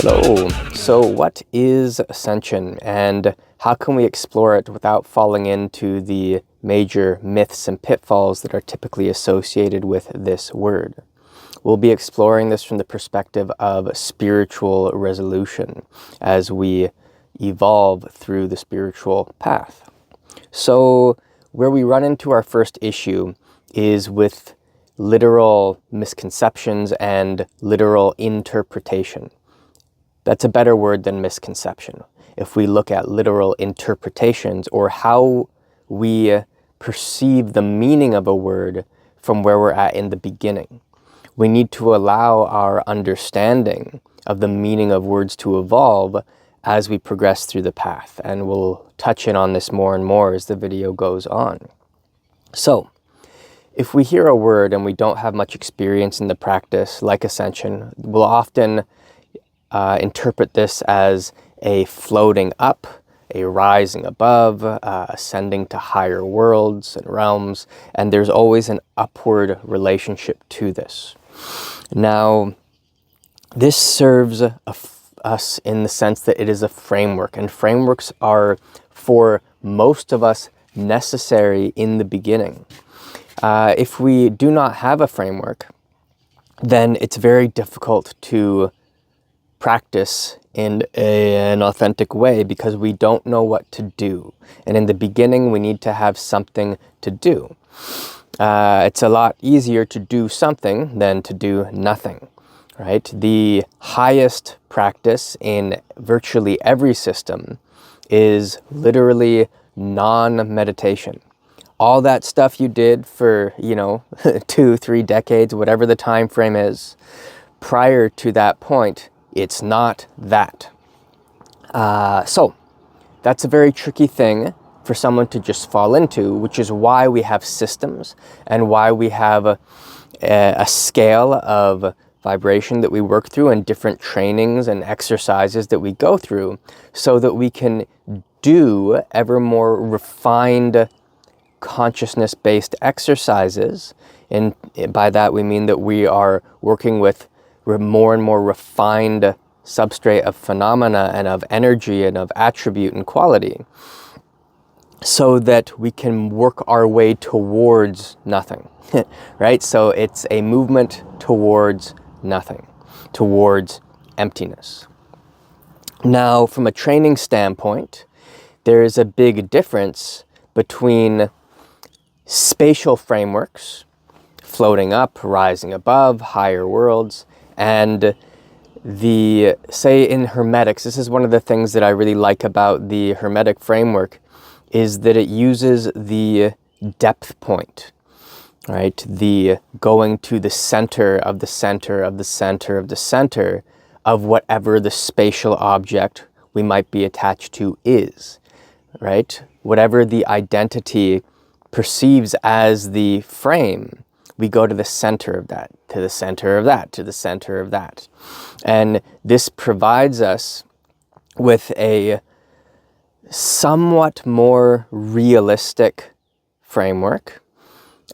Hello. So what is Ascension and how can we explore it without falling into the major myths and pitfalls that are typically associated with this word? We'll be exploring this from the perspective of spiritual resolution as we evolve through the spiritual path. So where we run into our first issue is with literal misconceptions and literal interpretation. That's a better word than misconception. If we look at literal interpretations or how we perceive the meaning of a word from where we're at in the beginning, we need to allow our understanding of the meaning of words to evolve as we progress through the path. And we'll touch in on this more and more as the video goes on. So, if we hear a word and we don't have much experience in the practice, like Ascension, we'll often interpret this as a floating up, a rising above, ascending to higher worlds and realms, and there's always an upward relationship to this. Now, this serves us in the sense that it is a framework, and frameworks are, for most of us, necessary in the beginning. If we do not have a framework, then it's very difficult to practice in an authentic way because we don't know what to do. And in the beginning, we need to have something to do. It's a lot easier to do something than to do nothing, right? The highest practice in virtually every system is literally non-meditation. All that stuff you did for, 2-3 decades, whatever the time frame is, prior to that point, it's not that. So that's a very tricky thing for someone to just fall into, which is why we have systems and why we have a scale of vibration that we work through and different trainings and exercises that we go through so that we can do ever more refined consciousness-based exercises. And by that we mean that we are working with more and more refined substrate of phenomena and of energy and of attribute and quality so that we can work our way towards nothing, right? So it's a movement towards nothing, towards emptiness. Now, from a training standpoint, there is a big difference between spatial frameworks, floating up, rising above, higher worlds, and say in Hermetics, this is one of the things that I really like about the Hermetic framework, is that it uses the depth point, right? The going to the center of the center of the center of the center of whatever the spatial object we might be attached to is, right? Whatever the identity perceives as the frame, we go to the center of that, to the center of that, to the center of that. And this provides us with a somewhat more realistic framework.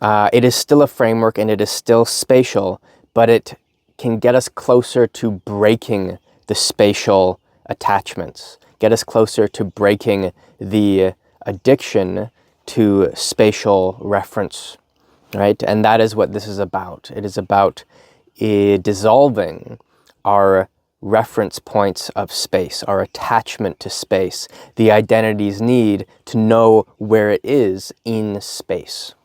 It is still a framework and it is still spatial, but it can get us closer to breaking the spatial attachments, get us closer to breaking the addiction to spatial reference. Right? And that is what this is about. It is about dissolving our reference points of space, our attachment to space, the identity's need to know where it is in space.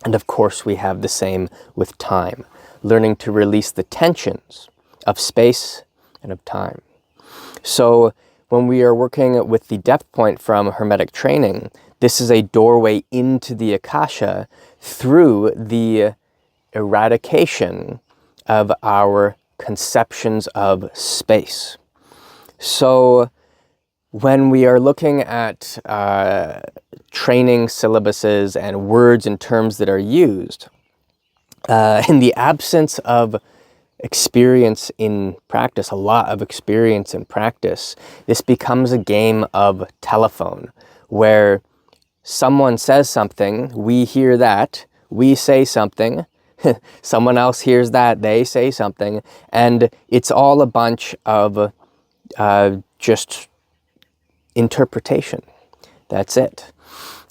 And of course, we have the same with time, learning to release the tensions of space and of time. So when we are working with the depth point from Hermetic training, this is a doorway into the Akasha through the eradication of our conceptions of space. So when we are looking at training syllabuses and words and terms that are used, in the absence of experience in practice, a lot of experience in practice, this becomes a game of telephone where someone says something, we hear that, we say something, someone else hears that, they say something, and it's all a bunch of just interpretation. That's it.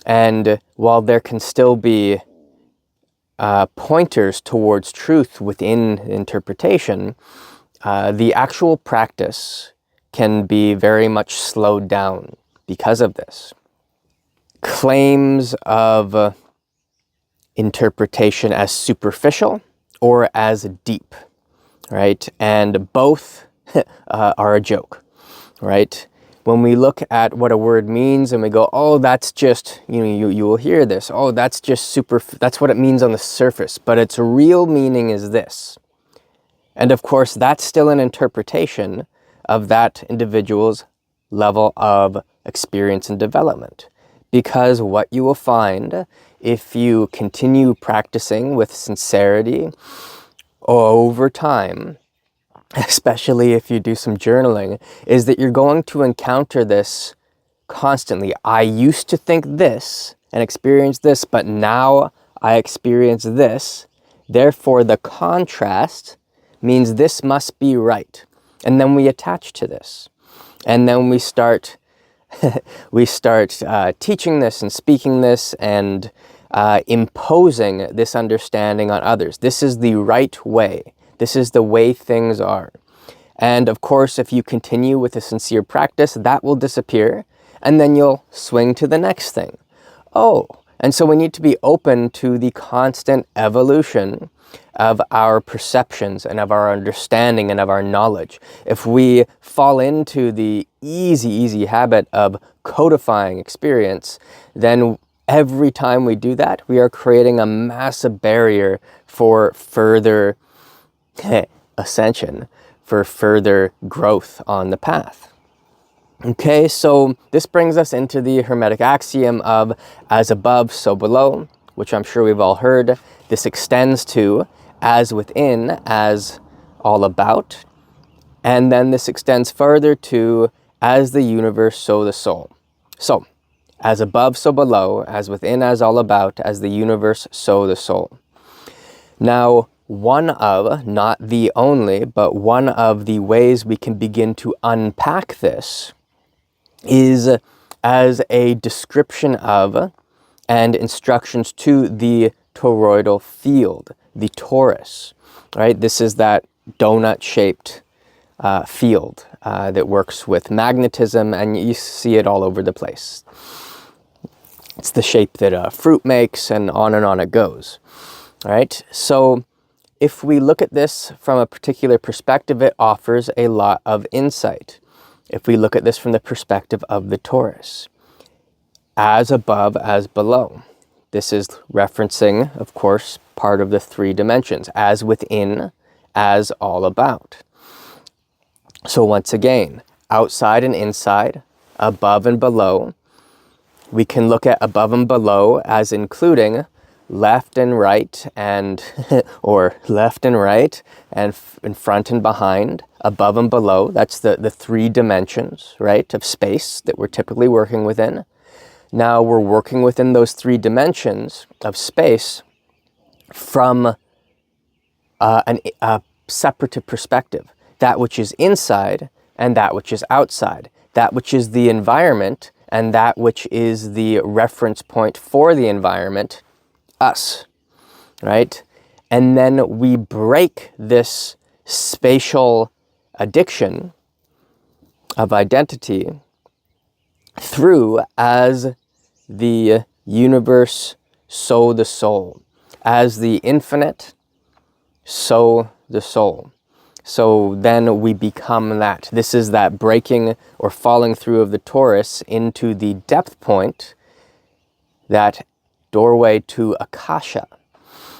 And while there can still be pointers towards truth within interpretation, the actual practice can be very much slowed down because of this. Claims of interpretation as superficial or as deep, right? And both are a joke, right? When we look at what a word means and we go, oh, that's just, you will hear this, oh, that's just that's what it means on the surface, but its real meaning is this. And of course, that's still an interpretation of that individual's level of experience and development. Because what you will find if you continue practicing with sincerity over time, especially if you do some journaling, is that you're going to encounter this constantly. I used to think this and experience this, but now I experience this. Therefore, the contrast means this must be right. And then we attach to this. And then we start teaching this and speaking this and imposing this understanding on others. This is the right way. This is the way things are. And of course, if you continue with a sincere practice, that will disappear, and then you'll swing to the next thing. Oh, and so we need to be open to the constant evolution of our perceptions and of our understanding and of our knowledge. If we fall into the easy habit of codifying experience, then every time we do that, we are creating a massive barrier for further ascension, for further growth on the path. Okay, so this brings us into the Hermetic axiom of as above, so below, which I'm sure we've all heard. This extends to as within, as all about. And then this extends further to as the universe, so the soul. So, as above, so below, as within, as all about, as the universe, so the soul. Now, one of, not the only, but one of the ways we can begin to unpack this is as a description of and instructions to the toroidal field, the torus, right? This is that donut-shaped field that works with magnetism, and you see it all over the place. It's the shape that a fruit makes, and on it goes, right? So if we look at this from a particular perspective, it offers a lot of insight. If we look at this from the perspective of the torus, as above, as below. This is referencing, of course, part of the three dimensions, as within, as all about. So once again, outside and inside, above and below. We can look at above and below as including left and right, and or left and right, and in front and behind, above and below. That's the three dimensions, right, of space that we're typically working within. Now we're working within those three dimensions of space from a separative perspective. That which is inside and that which is outside. That which is the environment and that which is the reference point for the environment, us, right? And then we break this spatial addiction of identity through as the universe, so the soul. As the infinite, so the soul. So then we become that. This is that breaking or falling through of the torus into the depth point, that doorway to Akasha.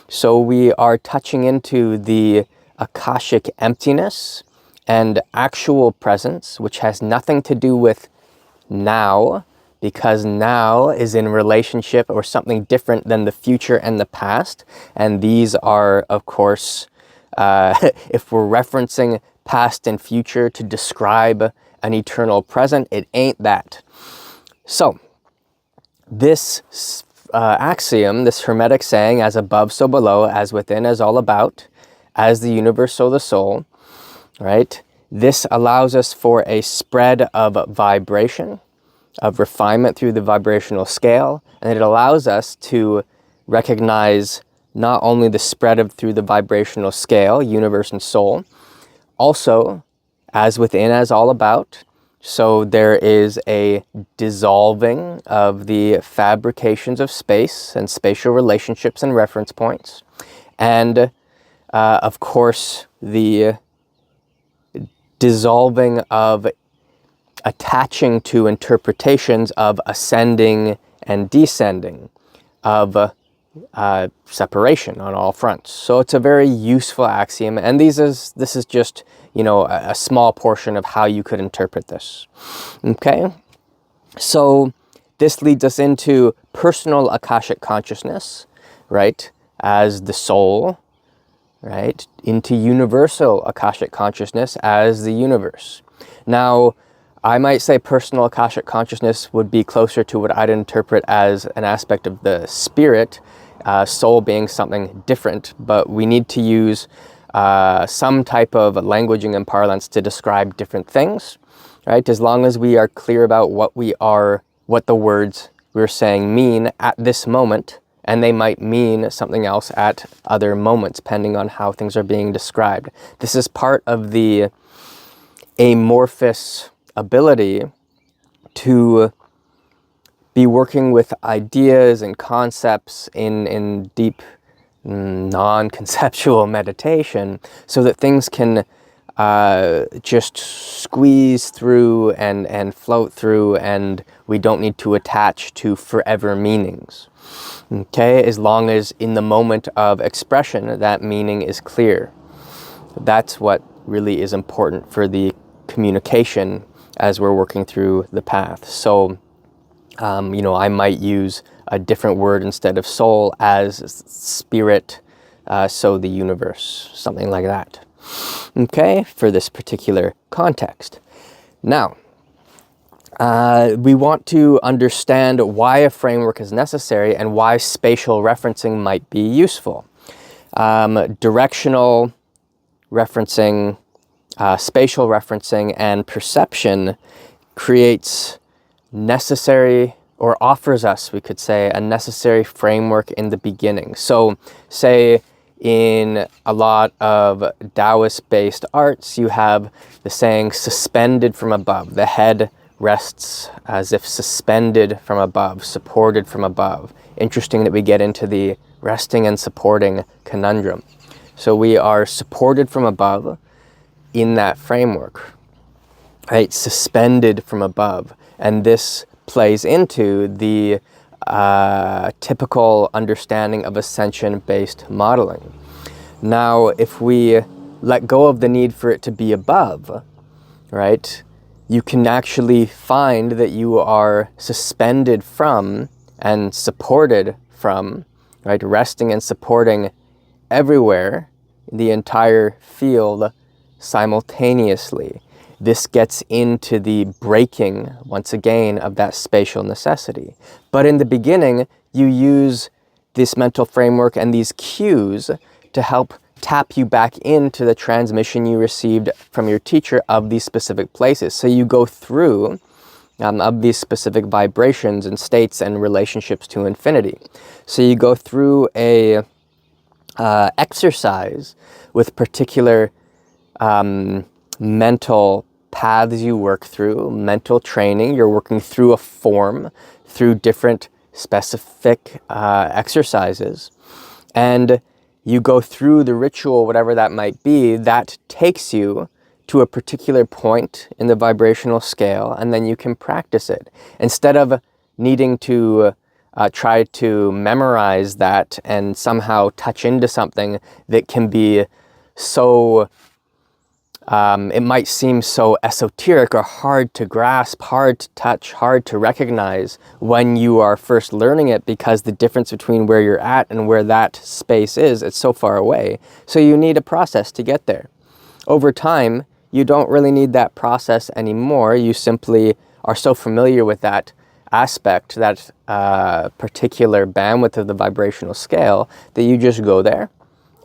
So we are touching into the Akashic emptiness and actual presence, which has nothing to do with now, because now is in relationship or something different than the future and the past. And these are, of course, if we're referencing past and future to describe an eternal present, it ain't that. So this axiom, this Hermetic saying, as above, so below, as within, as all about, as the universe, so the soul, right? This allows us for a spread of vibration, of refinement through the vibrational scale, and it allows us to recognize not only the spread of through the vibrational scale, universe and soul, also as within, as all about. So there is a dissolving of the fabrications of space and spatial relationships and reference points. And of course, the dissolving of attaching to interpretations of ascending and descending, of separation on all fronts. So it's a very useful axiom, and this is just, you know, a small portion of how you could interpret this. Okay, so this leads us into personal Akashic consciousness, right, as the soul, right, into universal Akashic consciousness as the universe. Now, I might say personal Akashic consciousness would be closer to what I'd interpret as an aspect of the spirit, soul being something different, but we need to use some type of languaging and parlance to describe different things, right? As long as we are clear about what the words we're saying mean at this moment, and they might mean something else at other moments, depending on how things are being described. This is part of the amorphous ability to be working with ideas and concepts in deep non-conceptual meditation, so that things can just squeeze through and float through, and we don't need to attach to forever meanings. Okay, as long as in the moment of expression that meaning is clear. That's what really is important for the communication as we're working through the path. So, you know, I might use a different word instead of soul as spirit, so the universe, something like that. Okay, for this particular context. Now, we want to understand why a framework is necessary and why spatial referencing might be useful. Directional referencing, spatial referencing, and perception creates necessary, or offers us, we could say, a necessary framework in the beginning. So say in a lot of Daoist-based arts, you have the saying suspended from above. The head rests as if suspended from above, supported from above. Interesting that we get into the resting and supporting conundrum. So we are supported from above in that framework, right? Suspended from above. And this plays into the typical understanding of ascension-based modeling. Now, if we let go of the need for it to be above, right, you can actually find that you are suspended from and supported from, right, resting and supporting everywhere in the entire field simultaneously. This gets into the breaking, once again, of that spatial necessity. But in the beginning, you use this mental framework and these cues to help tap you back into the transmission you received from your teacher of these specific places. So you go through of these specific vibrations and states and relationships to infinity. So you go through a exercise with particular mental paths you work through, mental training. You're working through a form, through different specific exercises. And you go through the ritual, whatever that might be, that takes you to a particular point in the vibrational scale, and then you can practice it. Instead of needing to try to memorize that and somehow touch into something that can be so, it might seem so esoteric or hard to grasp, hard to touch, hard to recognize when you are first learning it, because the difference between where you're at and where that space is, it's so far away. So you need a process to get there. Over time, you don't really need that process anymore. You simply are so familiar with that aspect, that particular bandwidth of the vibrational scale, that you just go there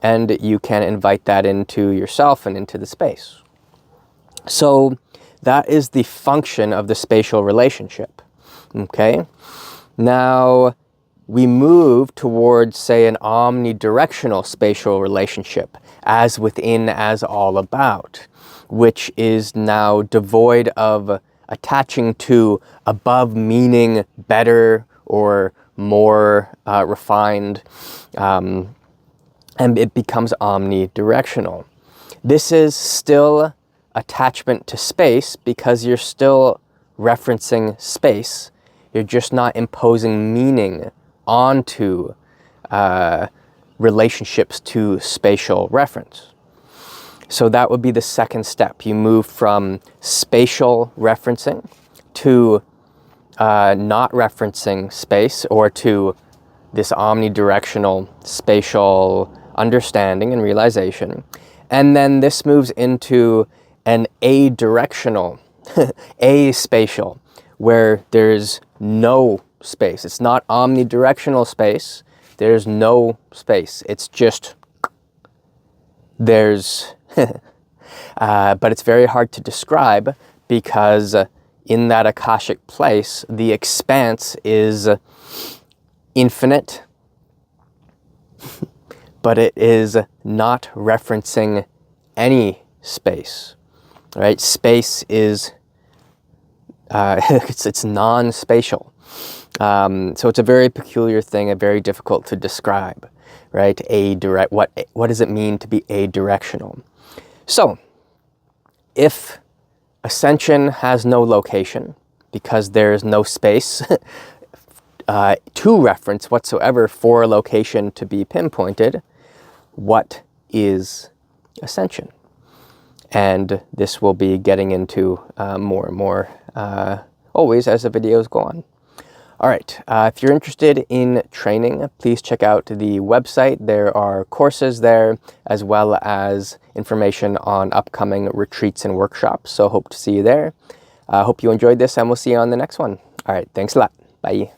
and you can invite that into yourself and into the space. So that is the function of the spatial relationship. Okay? Now, we move towards, say, an omnidirectional spatial relationship, as within, as all about, which is now devoid of attaching to above meaning, better or more refined, and it becomes omnidirectional. This is still attachment to space because you're still referencing space. You're just not imposing meaning onto relationships to spatial reference. So that would be the second step. You move from spatial referencing to not referencing space, or to this omnidirectional spatial understanding and realization. And then this moves into an adirectional, aspatial, where there's no space. It's not omnidirectional space. There's no space. It's just there's, but it's very hard to describe because in that Akashic place, the expanse is infinite, but it is not referencing any space, right? Space is, it's non-spatial. So it's a very peculiar thing, and very difficult to describe, right? What does it mean to be adirectional? So if Ascension has no location, because there is no space to reference whatsoever for a location to be pinpointed, what is Ascension? And this will be getting into more and more always as the videos go on. All right, if you're interested in training, please check out the website. There are courses there, as well as information on upcoming retreats and workshops. So hope to see you there. Hope you enjoyed this, and we'll see you on the next one. All right, thanks a lot. Bye.